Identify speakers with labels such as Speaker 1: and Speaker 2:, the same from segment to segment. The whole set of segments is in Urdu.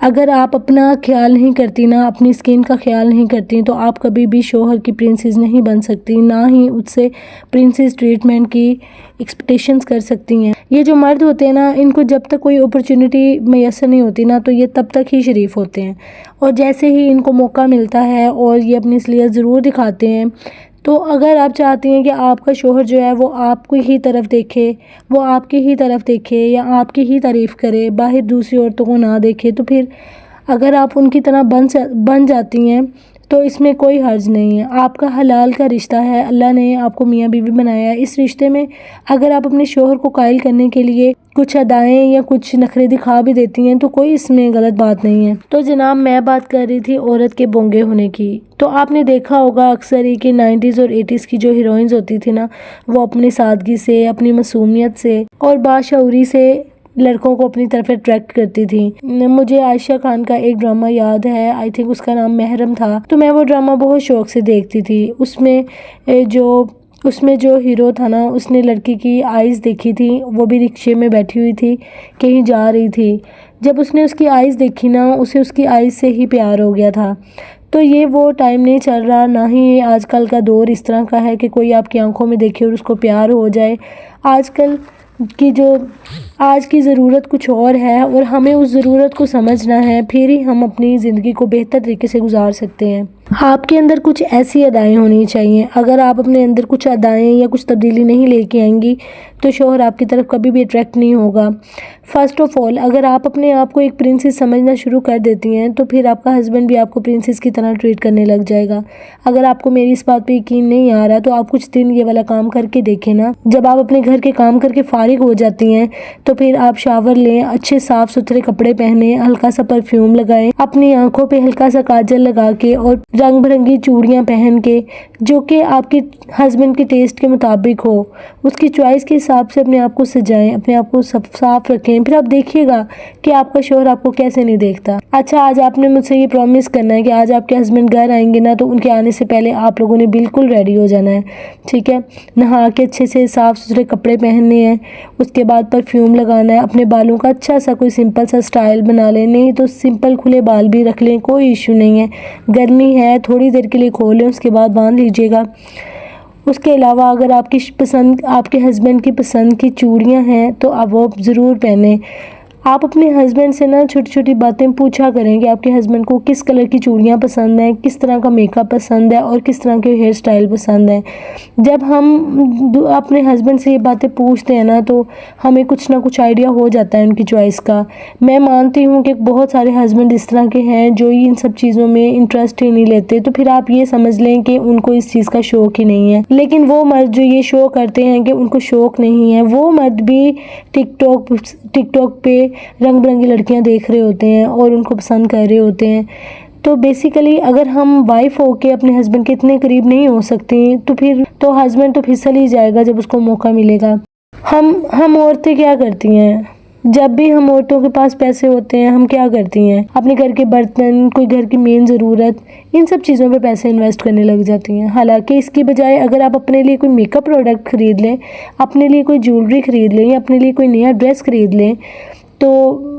Speaker 1: اگر آپ اپنا خیال نہیں کرتی نا، اپنی اسکن کا خیال نہیں کرتی، تو آپ کبھی بھی شوہر کی پرنسس نہیں بن سکتی، نہ ہی اس سے پرنسس ٹریٹمنٹ کی ایکسپیکٹیشنز کر سکتی ہیں۔ یہ جو مرد ہوتے ہیں نا، ان کو جب تک کوئی اپرچونٹی میسر نہیں ہوتی نا، تو یہ تب تک ہی شریف ہوتے ہیں، اور جیسے ہی ان کو موقع ملتا ہے اور یہ اپنی اصلیت ضرور دکھاتے ہیں۔ تو اگر آپ چاہتی ہیں کہ آپ کا شوہر جو ہے وہ آپ کو ہی طرف دیکھے، وہ آپ کی ہی طرف دیکھے یا آپ کی ہی تعریف کرے، باہر دوسری عورتوں کو نہ دیکھے، تو پھر اگر آپ ان کی طرح بن جاتی ہیں تو اس میں کوئی حرج نہیں ہے۔ آپ کا حلال کا رشتہ ہے، اللہ نے آپ کو میاں بیوی بنایا ہے۔ اس رشتے میں اگر آپ اپنے شوہر کو قائل کرنے کے لیے کچھ ادائیں یا کچھ نخرے دکھا بھی دیتی ہیں تو کوئی اس میں غلط بات نہیں ہے۔ تو جناب، میں بات کر رہی تھی عورت کے بونگے ہونے کی۔ تو آپ نے دیکھا ہوگا اکثر ہی کہ 90s اور 80s کی جو ہیروئنز ہوتی تھی نا، وہ اپنی سادگی سے، اپنی معصومیت سے اور باشعوری سے لڑکوں کو اپنی طرف اٹریکٹ کرتی تھی۔ مجھے عائشہ خان کا ایک ڈرامہ یاد ہے، آئی تھنک اس کا نام محرم تھا، تو میں وہ ڈرامہ بہت شوق سے دیکھتی تھی۔ اس میں جو ہیرو تھا نا، اس نے لڑکی کی آئیز دیکھی تھی، وہ بھی رکشے میں بیٹھی ہوئی تھی، کہیں جا رہی تھی۔ جب اس نے اس کی آئیز دیکھی نا، اسے اس کی آئیز سے ہی پیار ہو گیا تھا۔ تو یہ وہ ٹائم نہیں چل رہا، نہ ہی آج کل کا دور اس طرح کا ہے کہ کوئی آپ کی آنکھوں میں دیکھے اور اس کو پیار ہو جائے۔ آج کی ضرورت کچھ اور ہے، اور ہمیں اس ضرورت کو سمجھنا ہے، پھر ہی ہم اپنی زندگی کو بہتر طریقے سے گزار سکتے ہیں۔ آپ کے اندر کچھ ایسی ادائیں ہونی چاہیے۔ اگر آپ اپنے اندر کچھ ادائیں یا کچھ تبدیلی نہیں لے کے آئیں گی تو شوہر آپ کی طرف کبھی بھی اٹریکٹ نہیں ہوگا۔ فرسٹ آف آل، اگر آپ اپنے آپ کو ایک پرنسس سمجھنا شروع کر دیتی ہیں تو پھر آپ کا ہسبینڈ بھی آپ کو پرنسس کی طرح ٹریٹ کرنے لگ جائے گا۔ اگر آپ کو میری اس بات پہ یقین نہیں آ رہا تو آپ کچھ دن یہ والا کام کر کے دیکھیں نا۔ جب آپ اپنے گھر کے کام کر کے فارغ ہو جاتی ہیں تو پھر آپ شاور لیں، اچھے صاف ستھرے کپڑے پہنیں، ہلکا سا پرفیوم لگائیں، اپنی آنکھوں پہ ہلکا سا کاجل لگا کے اور رنگ برنگی چوڑیاں پہن کے، جو کہ آپ کے ہسبینڈ کے ٹیسٹ کے مطابق ہو، اس کی چوائس کے حساب سے اپنے آپ کو سجائیں، اپنے آپ کو صاف رکھیں۔ پھر آپ دیکھیے گا کہ آپ کا شوہر آپ کو کیسے نہیں دیکھتا۔ اچھا، آج آپ نے مجھ سے یہ پرومس کرنا ہے کہ آج آپ کے ہسبینڈ گھر آئیں گے نا، تو ان کے آنے سے پہلے آپ لوگوں نے بالکل ریڈی ہو جانا ہے، ٹھیک ہے؟ نہا کے اچھے سے صاف ستھرے کپڑے پہننے ہیں، اس کے بعد پرفیوم لگانا ہے، اپنے بالوں کا اچھا سا کوئی سمپل سا سٹائل بنا لیں، نہیں تو سمپل کھلے بال بھی رکھ لیں، کوئی ایشو نہیں ہے۔ گرمی ہے، تھوڑی دیر کے لیے کھول لیں، اس کے بعد باندھ لیجیے گا۔ اس کے علاوہ اگر آپ کے ہسبینڈ کی پسند کی چوڑیاں ہیں تو آپ وہ ضرور پہنیں۔ آپ اپنے ہسبینڈ سے نا چھوٹی چھوٹی باتیں پوچھا کریں کہ آپ کے ہسبینڈ کو کس کلر کی چوڑیاں پسند ہیں، کس طرح کا میک اپ پسند ہے اور کس طرح کے ہیئر سٹائل پسند ہے۔ جب ہم اپنے ہسبینڈ سے یہ باتیں پوچھتے ہیں نا تو ہمیں کچھ نہ کچھ آئیڈیا ہو جاتا ہے ان کی چوائس کا۔ میں مانتی ہوں کہ بہت سارے ہسبینڈ اس طرح کے ہیں جو ان سب چیزوں میں انٹرسٹ ہی نہیں لیتے، تو پھر آپ یہ سمجھ لیں کہ ان کو اس چیز کا شوق ہی نہیں ہے۔ لیکن وہ مرد جو یہ شو کرتے ہیں کہ ان کو شوق نہیں ہے، وہ مرد بھی ٹک ٹاک پہ رنگ برنگی لڑکیاں دیکھ رہے ہوتے ہیں اور ان کو پسند کر رہے ہوتے ہیں۔ تو بیسیکلی اگر ہم وائف ہو کے اپنے ہسبینڈ کے اتنے قریب نہیں ہو سکتی تو ہسبینڈ تو پھسل ہی جائے گا جب اس کو موقع ملے گا۔ ہم عورتیں کیا کرتی ہیں؟ جب بھی ہم عورتوں کے پاس پیسے ہوتے ہیں، ہم کیا کرتی ہیں؟ اپنے گھر کے برتن، کوئی گھر کی مین ضرورت، ان سب چیزوں پہ پیسے انویسٹ کرنے لگ جاتی ہیں۔ حالانکہ اس کی بجائے اگر آپ اپنے لیے کوئی میک اپ پروڈکٹ خرید لیں، اپنے لیے کوئی جیولری خرید لیں یا اپنے لیے کوئی نیا ڈریس خرید لیں تو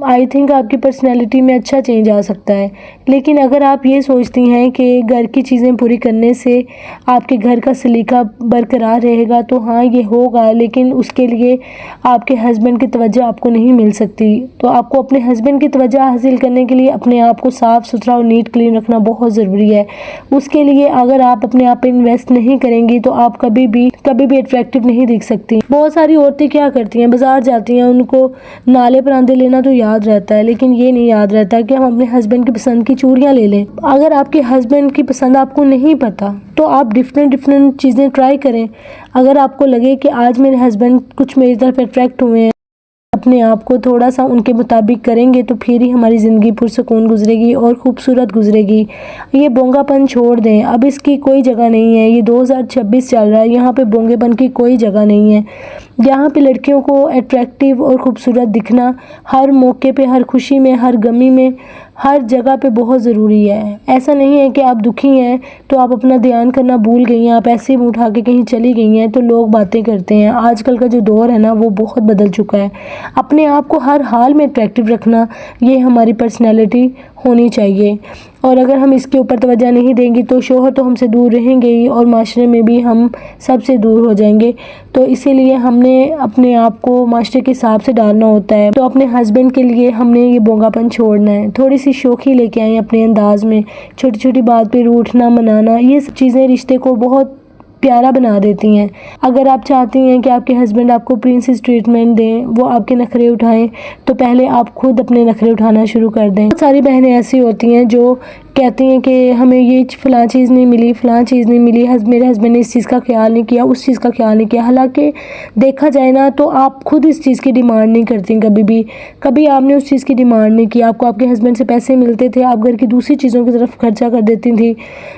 Speaker 1: آئی تھنک آپ کی پرسنالٹی میں اچھا چینج آ سکتا ہے۔ لیکن اگر آپ یہ سوچتی ہیں کہ گھر کی چیزیں پوری کرنے سے آپ کے گھر کا سلیقہ برقرار رہے گا تو ہاں یہ ہوگا، لیکن اس کے لیے آپ کے ہسبینڈ کی توجہ آپ کو نہیں مل سکتی۔ تو آپ کو اپنے ہسبینڈ کی توجہ حاصل کرنے کے لیے اپنے آپ کو صاف ستھرا اور نیٹ کلین رکھنا بہت ضروری ہے۔ اس کے لیے اگر آپ اپنے آپ پہ انویسٹ نہیں کریں گی تو آپ کبھی بھی اٹریکٹیو نہیں دکھ سکتی۔ بہت ساری عورتیں کیا کرتی ہیں، بازار جاتی ہیں، ان کو نالے پراندے لینا تو یاد رہتا ہے، لیکن یہ نہیں یاد رہتا کہ ہم اپنے ہسبینڈ کی پسند کی چوڑیاں لے لیں۔ اگر آپ کے ہسبینڈ کی پسند آپ کو نہیں پتا تو آپ ڈفرینٹ چیزیں ٹرائی کریں۔ اگر آپ کو لگے کہ آج میرے ہسبینڈ کچھ میری طرف اٹریکٹ ہوئے ہیں، اپنے آپ کو تھوڑا سا ان کے مطابق کریں گے تو پھر ہی ہماری زندگی پرسکون گزرے گی اور خوبصورت گزرے گی۔ یہ بونگا پن چھوڑ دیں، اب اس کی کوئی جگہ نہیں ہے۔ یہ 2026 چل رہا ہے، یہاں پہ بونگے پن کی کوئی جگہ نہیں ہے۔ یہاں پہ لڑکیوں کو اٹریکٹیو اور خوبصورت دکھنا ہر موقع پہ، ہر خوشی میں، ہر غمی میں، ہر جگہ پہ بہت ضروری ہے۔ ایسا نہیں ہے کہ آپ دکھی ہیں تو آپ اپنا دھیان کرنا بھول گئی ہیں، آپ ایسے ہی اٹھا کے کہیں چلی گئی ہیں تو لوگ باتیں کرتے ہیں۔ آج کل کا جو دور ہے نا وہ بہت بدل چکا ہے۔ اپنے آپ کو ہر حال میں اٹریکٹیو رکھنا یہ ہماری پرسنالٹی ہونی چاہیے، اور اگر ہم اس کے اوپر توجہ نہیں دیں گے تو شوہر تو ہم سے دور رہیں گے ہی، اور معاشرے میں بھی ہم سب سے دور ہو جائیں گے۔ تو اسی لیے ہم نے اپنے آپ کو معاشرے کے حساب سے ڈالنا ہوتا ہے۔ تو اپنے ہسبینڈ کے لیے ہم نے یہ بونگا پن چھوڑنا ہے، تھوڑی سی شوخی لے کے آئیں اپنے انداز میں، چھوٹی چھوٹی بات پہ روٹھنا منانا، یہ سب چیزیں رشتے کو بہت پیارا بنا دیتی ہیں۔ اگر آپ چاہتی ہیں کہ آپ کے ہسبینڈ آپ کو پرنسس ٹریٹمنٹ دیں، وہ آپ کے نخرے اٹھائیں، تو پہلے آپ خود اپنے نخرے اٹھانا شروع کر دیں۔ بہت ساری بہنیں ایسی ہوتی ہیں جو کہتی ہیں کہ ہمیں یہ فلاں چیز نہیں ملی، فلاں چیز نہیں ملی، میرے ہسبینڈ نے اس چیز کا خیال نہیں کیا، اس چیز کا خیال نہیں کیا۔ حالانکہ دیکھا جائے نا تو آپ خود اس چیز کی ڈیمانڈ نہیں کرتی، کبھی آپ نے اس چیز کی ڈیمانڈ نہیں کی۔ آپ کو آپ کے ہسبینڈ سے پیسے ملتے تھے، آپ گھر کی دوسری چیزوں کی طرف خرچہ کر دیتی تھی،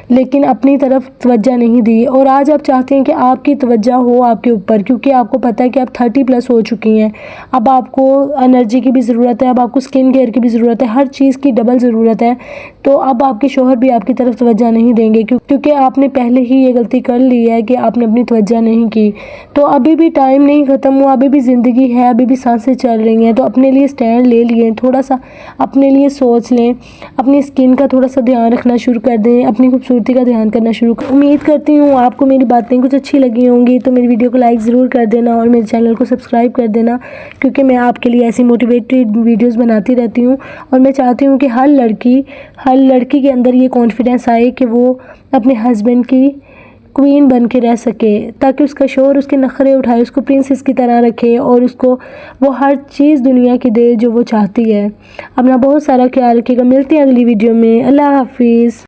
Speaker 1: لیکن اپنی طرف توجہ نہیں دی۔ اور آج آپ چاہتے ہیں کہ آپ کی توجہ ہو آپ کے اوپر، کیونکہ آپ کو پتہ ہے کہ آپ 30+ ہو چکی ہیں۔ اب آپ کو انرجی کی بھی ضرورت ہے، اب آپ کو اسکن کیئر کی بھی ضرورت ہے، ہر چیز کی ڈبل ضرورت ہے۔ تو اب آپ کے شوہر بھی آپ کی طرف توجہ نہیں دیں گے، کیونکہ آپ نے پہلے ہی یہ غلطی کر لی ہے کہ آپ نے اپنی توجہ نہیں کی۔ تو ابھی بھی ٹائم نہیں ختم ہوا، ابھی بھی زندگی ہے، ابھی بھی سانسیں چل رہی ہیں۔ تو اپنے لیے سٹینڈ لے لیے، تھوڑا سا اپنے لیے سوچ لیں، اپنی اسکن کا تھوڑا سا دھیان رکھنا شروع کر دیں، اپنی خوبصورتی کا دھیان کرنا شروع کر۔ امید کرتی ہوں آپ کو میری باتیں کچھ اچھی لگی ہوں گی، تو میری ویڈیو کو لائک ضرور کر دینا اور میرے چینل کو سبسکرائب کر دینا، کیونکہ میں آپ کے لیے ایسی موٹیویٹڈ ویڈیوز بناتی رہتی ہوں، اور میں چاہتی ہوں کہ ہر لڑکی کے اندر یہ کانفیڈنس آئے کہ وہ اپنے ہسبینڈ کی کوئین بن کے رہ سکے، تاکہ اس کا شوہر اس کے نخرے اٹھائے، اس کو پرنسس کی طرح رکھے، اور اس کو وہ ہر چیز دنیا کی دے جو وہ چاہتی ہے۔ اپنا بہت سارا خیال رکھیے گا، ملتے ہیں اگلی ویڈیو میں۔ اللہ حافظ۔